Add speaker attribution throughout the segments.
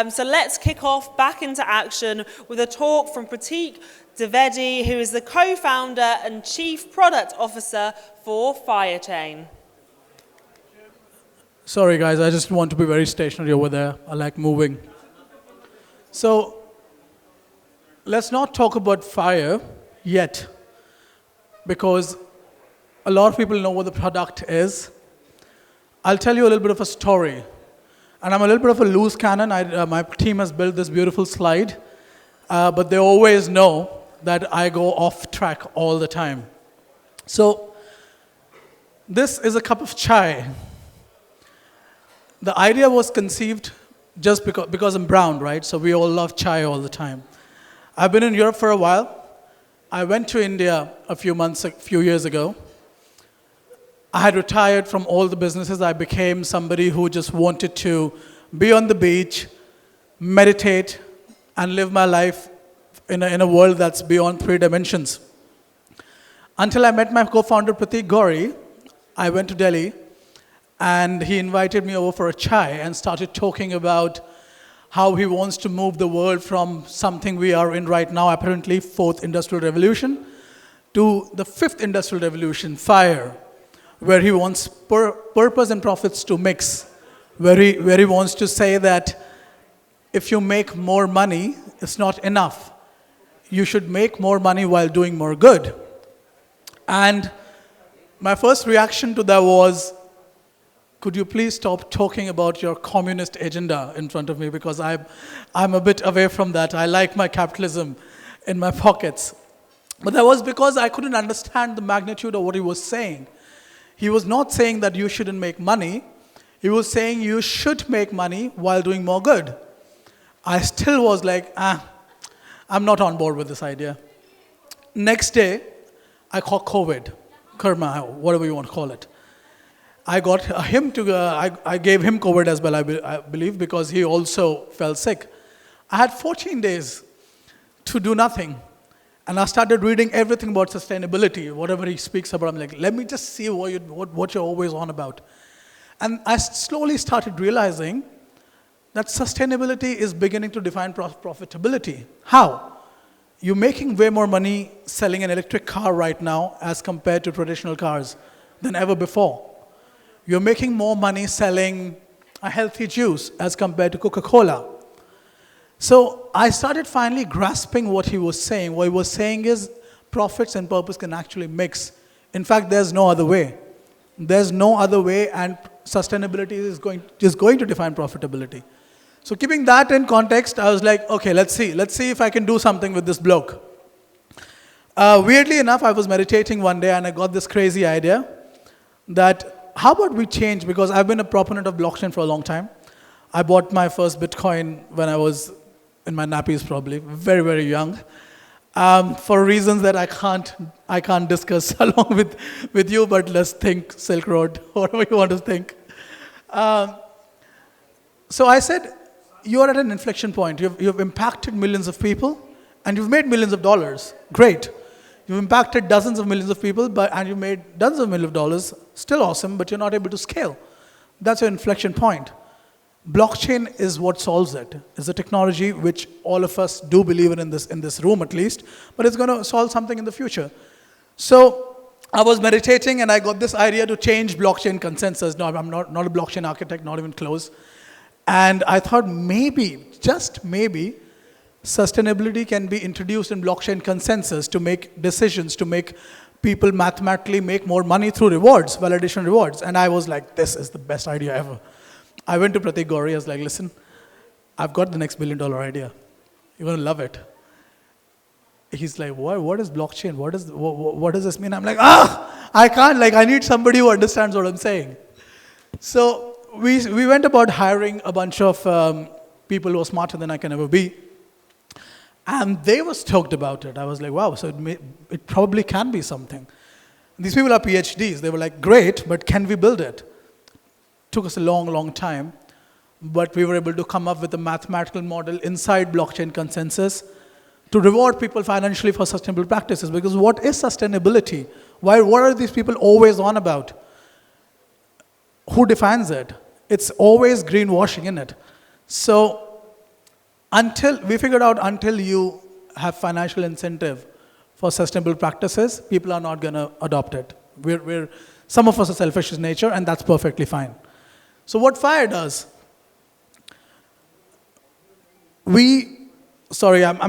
Speaker 1: So let's kick off back into action with a talk from Prateek Dwivedi, who is the co-founder and chief product officer for Firechain.
Speaker 2: Sorry guys, I just want to be very stationary over there. I like moving. So let's not talk about fire yet, because a lot of people know what the product is. I'll tell you a little bit of a story. And I'm a little bit of a loose cannon. My team has built this beautiful slide, but they always know that I go off track all the time. So this is a cup of chai. The idea was conceived just because I'm brown, right? So we all love chai all the time. I've been in Europe for a while. I went to India a few years ago. I had retired from all the businesses. I became somebody who just wanted to be on the beach, meditate, and live my life in a world that's beyond 3 dimensions. Until I met my co-founder, Prateek Gauri, I went to Delhi, and he invited me over for a chai and started talking about how he wants to move the world from something we are in right now, apparently 4th industrial revolution, to the 5th industrial revolution, fire, where he wants purpose and profits to mix, where he wants to say that if you make more money, it's not enough. You should make more money while doing more good. And my first reaction to that was, could you please stop talking about your communist agenda in front of me, because I'm a bit away from that. I like my capitalism in my pockets. But that was because I couldn't understand the magnitude of what he was saying. He was not saying that you shouldn't make money. He was saying you should make money while doing more good. I still was like, I'm not on board with this idea. Next day, I caught COVID, karma, whatever you want to call it. I got him I gave him COVID as well, I believe, because he also fell sick. I had 14 days to do nothing. And I started reading everything about sustainability, whatever he speaks about. I'm like, let me just see what you're always on about. And I slowly started realizing that sustainability is beginning to define profitability. How? You're making way more money selling an electric car right now as compared to traditional cars than ever before. You're making more money selling a healthy juice as compared to Coca-Cola. So I started finally grasping what he was saying. What he was saying is profits and purpose can actually mix. In fact, there's no other way. There's no other way, and sustainability is going to define profitability. So keeping that in context, I was like, okay, let's see if I can do something with this bloke. Weirdly enough, I was meditating one day and I got this crazy idea that how about we change, because I've been a proponent of blockchain for a long time. I bought my first Bitcoin when I was in my nappies, probably, very, very young, for reasons that I can't discuss along with you, but let's think Silk Road, whatever you want to think. So I said, you're at an inflection point. You've impacted millions of people, and you've made millions of dollars. Great. You've impacted dozens of millions of people, and you've made dozens of millions of dollars. Still awesome, but you're not able to scale. That's your inflection point. Blockchain is what solves it. It's a technology which all of us do believe in this room at least, but it's going to solve something in the future. So I was meditating and I got this idea to change blockchain consensus. No, I'm not a blockchain architect, not even close. And I thought maybe, just maybe, sustainability can be introduced in blockchain consensus to make decisions, to make people mathematically make more money through rewards, validation rewards. And I was like, this is the best idea ever. I went to Prateek Gauri, I was like, listen, I've got the next $1 billion idea. You're going to love it. He's like, what is blockchain? What does this mean? I'm like, I can't, I need somebody who understands what I'm saying. So we went about hiring a bunch of people who are smarter than I can ever be. And they were stoked about it. I was like, wow, so it probably can be something. These people are PhDs. They were like, great, but can we build it? Took us a long, long time, but we were able to come up with a mathematical model inside blockchain consensus to reward people financially for sustainable practices. Because what is sustainability? What are these people always on about? Who defines it? It's always greenwashing, isn't it? So until you have financial incentive for sustainable practices, people are not going to adopt it. Some of us are selfish in nature, and that's perfectly fine. So what FIRE does, I'm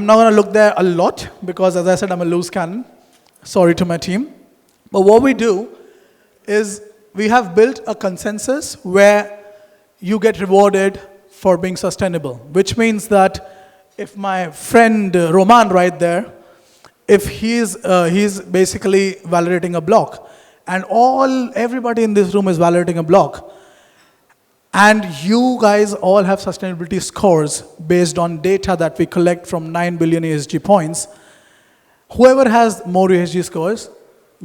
Speaker 2: not going to look there a lot because, as I said, I'm a loose cannon. Sorry to my team. But what we do is we have built a consensus where you get rewarded for being sustainable, which means that if my friend Roman right there, if he's basically validating a block, and everybody in this room is validating a block, and you guys all have sustainability scores based on data that we collect from 9 billion ESG points, whoever has more ESG scores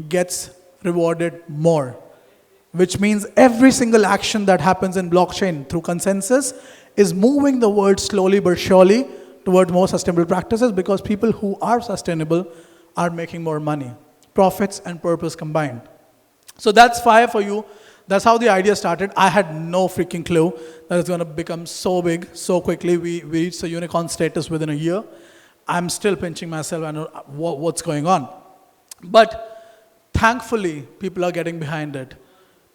Speaker 2: gets rewarded more, which means every single action that happens in blockchain through consensus is moving the world slowly but surely toward more sustainable practices, because people who are sustainable are making more money, profits and purpose combined. So that's FIRE for you. That's how the idea started. I had no freaking clue that it's going to become so big so quickly. We reached a unicorn status within a year. I'm still pinching myself. I know what's going on. But thankfully, people are getting behind it.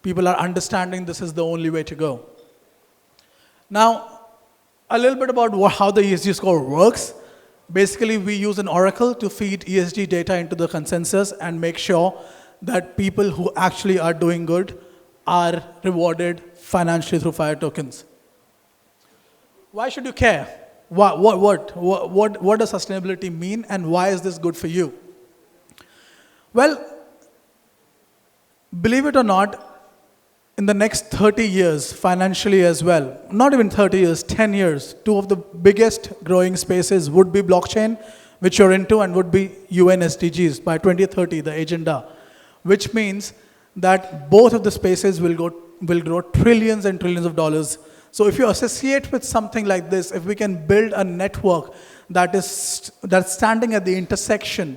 Speaker 2: People are understanding this is the only way to go. Now, a little bit about how the ESG score works. Basically, we use an oracle to feed ESG data into the consensus and make sure that people who actually are doing good are rewarded financially through FIRE tokens. Why should you care? What does sustainability mean, and why is this good for you? Well, believe it or not, in the next 30 years, financially as well, not even 30 years, 10 years, two of the biggest growing spaces would be blockchain, which you're into, and would be UN SDGs by 2030, the agenda, which means that both of the spaces will grow trillions and trillions of dollars. So if you associate with something like this, if we can build a network that's standing at the intersection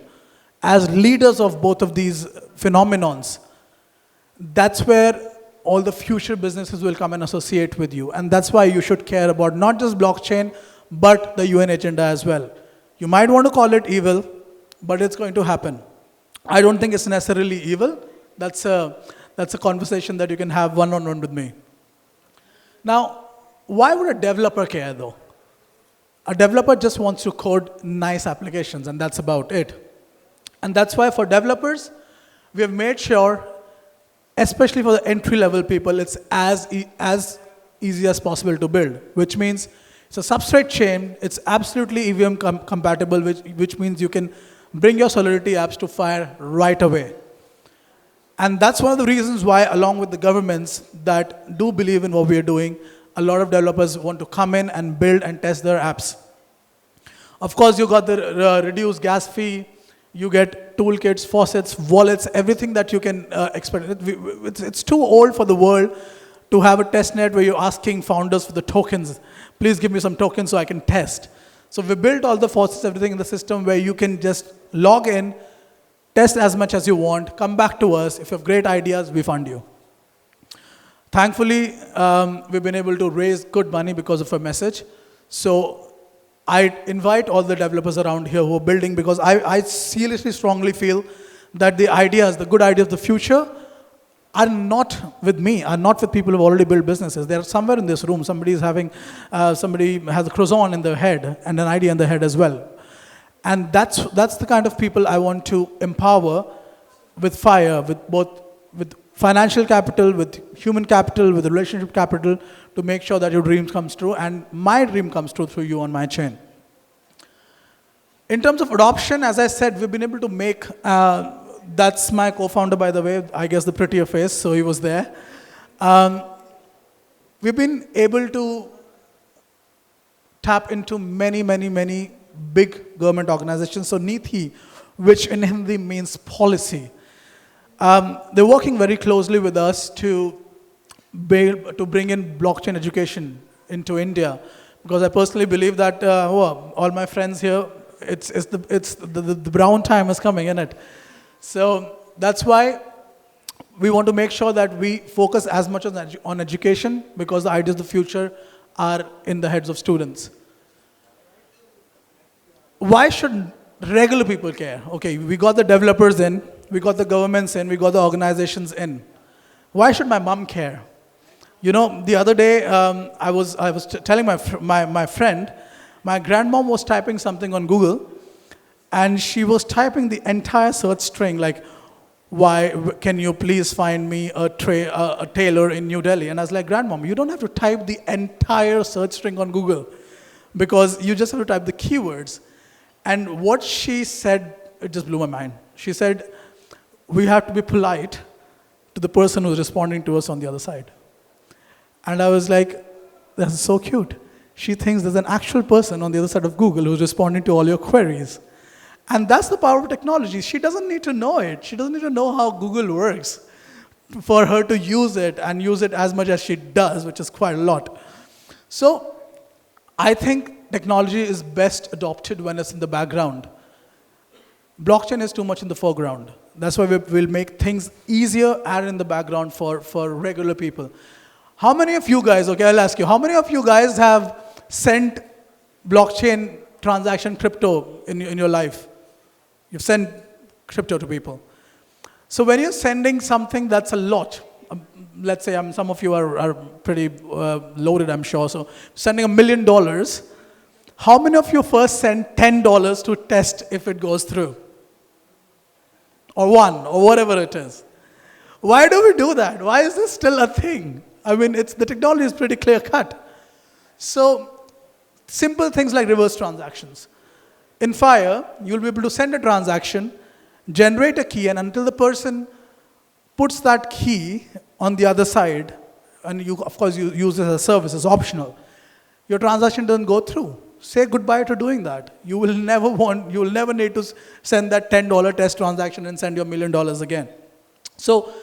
Speaker 2: as leaders of both of these phenomenons, that's where all the future businesses will come and associate with you. And that's why you should care about not just blockchain, but the UN agenda as well. You might want to call it evil, but it's going to happen. I don't think it's necessarily evil. That's a conversation that you can have one-on-one with me. Now, why would a developer care though? A developer just wants to code nice applications, and that's about it. And that's why for developers, we have made sure, especially for the entry-level people, it's as easy as possible to build, which means it's a substrate chain, it's absolutely EVM compatible, which means you can bring your Solidity apps to FIRE right away. And that's one of the reasons why, along with the governments that do believe in what we are doing, a lot of developers want to come in and build and test their apps. Of course, you got the reduced gas fee, you get toolkits, faucets, wallets, everything that you can expect. It's too old for the world to have a test net where you're asking founders for the tokens. Please give me some tokens so I can test. So we built all the faucets, everything in the system where you can just log in, test as much as you want, come back to us. If you have great ideas, we fund you. Thankfully, we've been able to raise good money because of our message. So I invite all the developers around here who are building, because I seriously strongly feel that the good ideas of the future are not with me, are not with people who have already built businesses. They're somewhere in this room. Somebody has a croissant in their head and an idea in their head as well. And that's the kind of people I want to empower with FIRE, with financial capital, with human capital, with relationship capital, to make sure that your dreams comes true, and my dream comes true through you on my chain. In terms of adoption, as I said, we've been able to make, that's my co-founder, by the way, I guess the prettier face, so he was there. We've been able to tap into many, many, many big government organizations. So Niti, which in Hindi means policy, they're working very closely with us to bring in blockchain education into India, because I personally believe that all my friends here, it's the brown time is coming, isn't it? So that's why we want to make sure that we focus as much on education, because the ideas of the future are in the heads of students. why should regular people care? Okay, we got the developers in, we got the governments in, we got the organizations in. Why should my mom care? You know, the other day, I was telling my friend, my grandmom was typing something on Google, and she was typing the entire search string, like, why can you please find me a tailor in New Delhi? And I was like, grandmom, you don't have to type the entire search string on Google, because you just have to type the keywords. And what she said, it just blew my mind. She said, we have to be polite to the person who's responding to us on the other side. And I was like, that's so cute. She thinks there's an actual person on the other side of Google who's responding to all your queries. And that's the power of technology. She doesn't need to know it. She doesn't need to know how Google works for her to use it and use it as much as she does, which is quite a lot. So I think technology is best adopted when it's in the background. Blockchain is too much in the foreground. That's why we'll make things easier and in the background for regular people. How many of you guys, okay, I'll ask you, how many of you guys have sent blockchain transaction crypto in your life? You've sent crypto to people. So when you're sending something that's a lot, let's say some of you are pretty loaded, I'm sure, so sending $1 million, how many of you first send $10 to test if it goes through? Or one, or whatever it is. Why do we do that? Why is this still a thing? I mean, the technology is pretty clear cut. So simple things like reverse transactions. In Fire, you'll be able to send a transaction, generate a key, and until the person puts that key on the other side, and you, of course, you use it as a service, it's optional, your transaction doesn't go through. Say goodbye to doing that. You will never need to send that $10 test transaction and send your $1 million again. So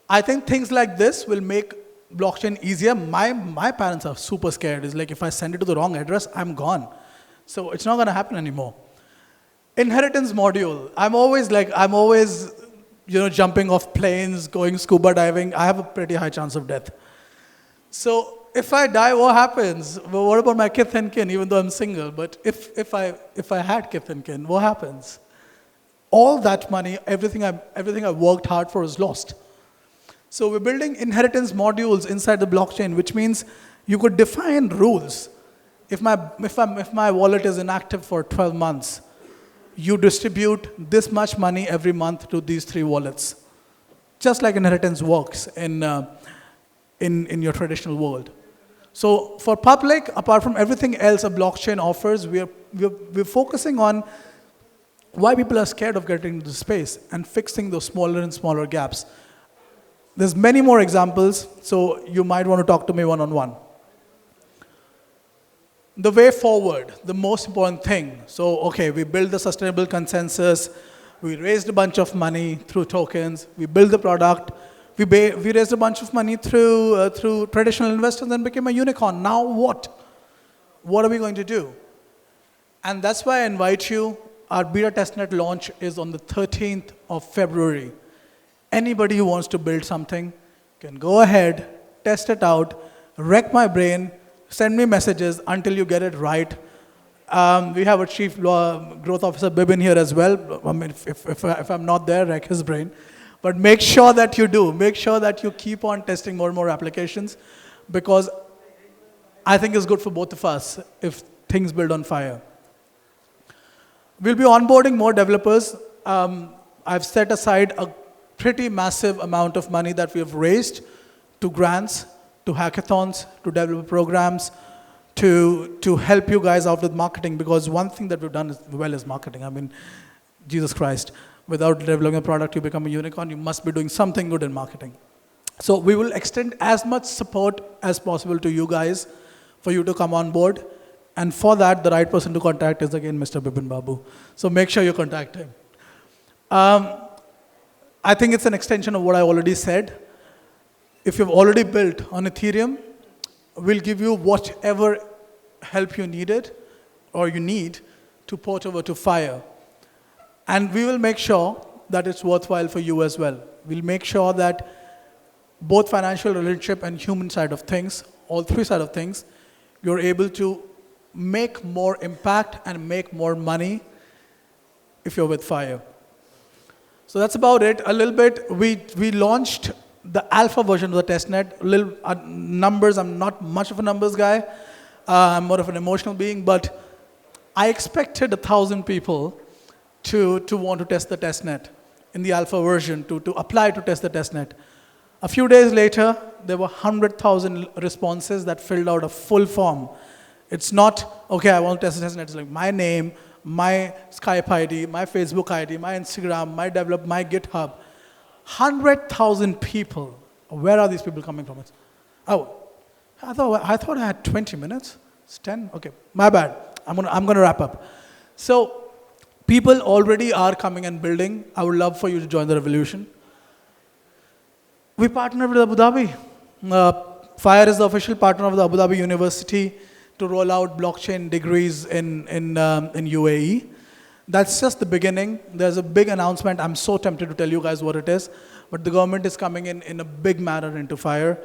Speaker 2: I think things like this will make blockchain easier. My parents are super scared. It's like if I send it to the wrong address, I'm gone. So it's not going to happen anymore. Inheritance module. I'm always jumping off planes, going scuba diving. I have a pretty high chance of death. So if I die, what happens? Well, what about my kith and kin, even though I'm single? But if I had kith and kin, what happens? All that money, everything I worked hard for is lost. So we're building inheritance modules inside the blockchain, which means you could define rules. If my wallet is inactive for 12 months, you distribute this much money every month to these 3 wallets. Just like inheritance works in your traditional world. So for public, apart from everything else a blockchain offers, we're focusing on why people are scared of getting into the space and fixing those smaller and smaller gaps. There's many more examples, so you might want to talk to me one-on-one. The way forward, the most important thing. So, okay, we built the sustainable consensus, we raised a bunch of money through tokens, we built the product, we raised a bunch of money through traditional investors and became a unicorn. Now what? What are we going to do? And that's why I invite you. Our beta testnet launch is on the 13th of February. Anybody who wants to build something can go ahead, test it out, wreck my brain, send me messages until you get it right. We have a Chief Growth Officer, Bibin, here as well. I mean, if I'm not there, wreck his brain. But make sure that you do. Make sure that you keep on testing more and more applications, because I think it's good for both of us if things build on fire. We'll be onboarding more developers. I've set aside a pretty massive amount of money that we have raised to grants, to hackathons, to developer programs, to help you guys out with marketing, because one thing that we've done well is marketing. I mean, Jesus Christ. Without developing a product, you become a unicorn. You must be doing something good in marketing. So we will extend as much support as possible to you guys for you to come on board. And for that, the right person to contact is, again, Mr. Bipin Babu. So make sure you contact him. I think it's an extension of what I already said. If you've already built on Ethereum, we'll give you whatever help you needed or you need to port over to Fire. And we will make sure that it's worthwhile for you as well. We'll make sure that both financial relationship and human side of things, all 3 sides of things, you're able to make more impact and make more money if you're with Fire. So that's about it. A little bit, we launched the alpha version of the testnet. Little numbers, I'm not much of a numbers guy. I'm more of an emotional being, but I expected 1,000 people to want to test the testnet in the alpha version, to apply to test the testnet. A few days later, there were 100,000 responses that filled out a full form. It's not, okay, I want to test the testnet. It's like my name, my Skype ID, my Facebook ID, my Instagram, my develop, my GitHub. 100,000 people. Where are these people coming from? Oh, I thought I had 20 minutes. It's 10. Okay, my bad. I'm gonna wrap up. So, people already are coming and building. I would love for you to join the revolution. We partnered with Abu Dhabi. Fire is the official partner of the Abu Dhabi University to roll out blockchain degrees in UAE. That's just the beginning. There's a big announcement. I'm so tempted to tell you guys what it is, but the government is coming in a big manner into Fire.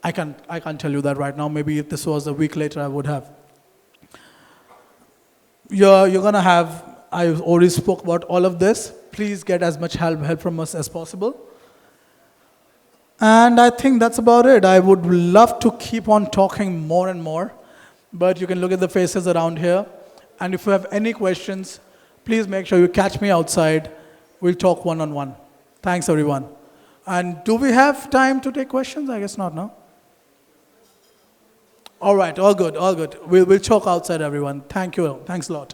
Speaker 2: I can't tell you that right now. Maybe if this was a week later, I would have. You're gonna have, I already spoke about all of this. Please get as much help from us as possible. And I think that's about it. I would love to keep on talking more and more, but you can look at the faces around here. And if you have any questions, please make sure you catch me outside. We'll talk one-on-one. Thanks, everyone. And do we have time to take questions? I guess not, no? All right, all good, all good. We'll talk outside, everyone. Thank you. Thanks a lot.